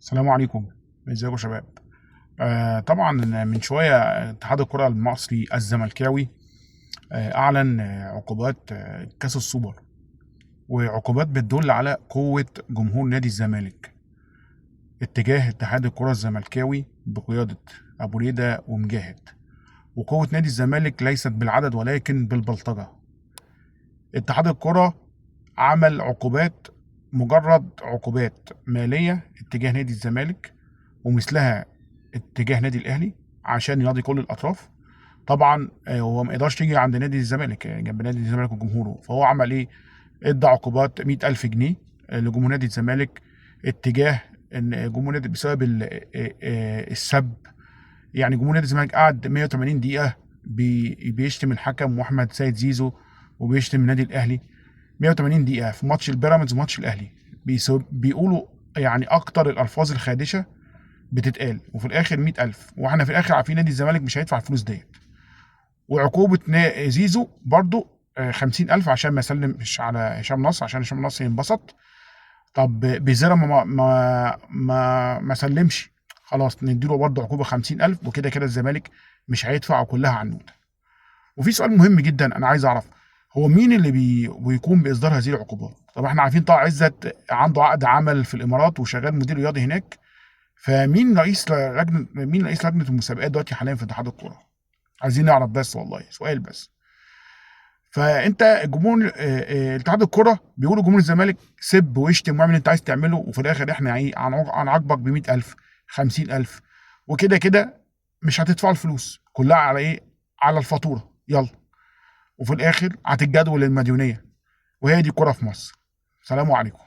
السلام عليكم. ازيكم يا شباب؟ طبعا من شويه اتحاد الكره المصري الزملكاوي اعلن عقوبات كاس السوبر، وعقوبات بتدل على قوه جمهور نادي الزمالك اتجاه اتحاد الكره الزملكاوي بقياده ابو ريده ومجاهد. وقوه نادي الزمالك ليست بالعدد ولكن بالبلطجه. اتحاد الكره عمل عقوبات، مجرد عقوبات ماليه اتجاه نادي الزمالك ومثلها اتجاه نادي الاهلي عشان يراضي كل الاطراف. طبعا هو ما يقدرش يجي عند نادي الزمالك، جنب نادي الزمالك وجمهوره، فهو عمل ايه؟ ادى عقوبات 100,000 جنيه لجمهور نادي الزمالك اتجاه ان جمهور نادي بسبب السب. يعني جمهور نادي الزمالك قعد 180 دقيقة بيشتم الحكم واحمد سيد زيزو وبيشتم النادي الاهلي 180 دقيقة في ماتش البيراميدز وماتش الاهلي. بيقولوا يعني اكتر الالفاظ الخادشة بتتقال، وفي الاخر 100,000، واحنا في الاخر عارفين نادي الزمالك مش هيدفع الفلوس ديت. وعقوبة زيزو برضو 50,000 عشان ما يسلمش على هشام نصر، عشان هشام نصر ينبسط. طب بيزيرا ما سلمش، خلاص نديله برضه عقوبة 50,000، وكده كده الزمالك مش هيدفع وكلها عنود. وفي سؤال مهم جدا أنا عايز أعرف، هو مين اللي بيقوم بإصدار هذه العقوبات؟ طب احنا عارفين طه عزت عنده عقد عمل في الإمارات وشغال مدير رياضي هناك، مين رئيس لجنة المسابقات دلوقتي حاليا في اتحاد الكورة؟ عايزين نعرف بس، والله سؤال بس. فانت الجمهور اتحاد الكرة بيقولوا جمهور الزمالك سب واشتم واعمل اللي انت عايز تعمله، وفي الاخر احنا ايه هنعاقبك ب 100,000 50,000، وكده كده مش هتدفعوا الفلوس كلها على ايه؟ على الفاتورة، يلا. وفي الاخر هتتجدول المديونية، وهي دي الكرة في مصر. سلام عليكم.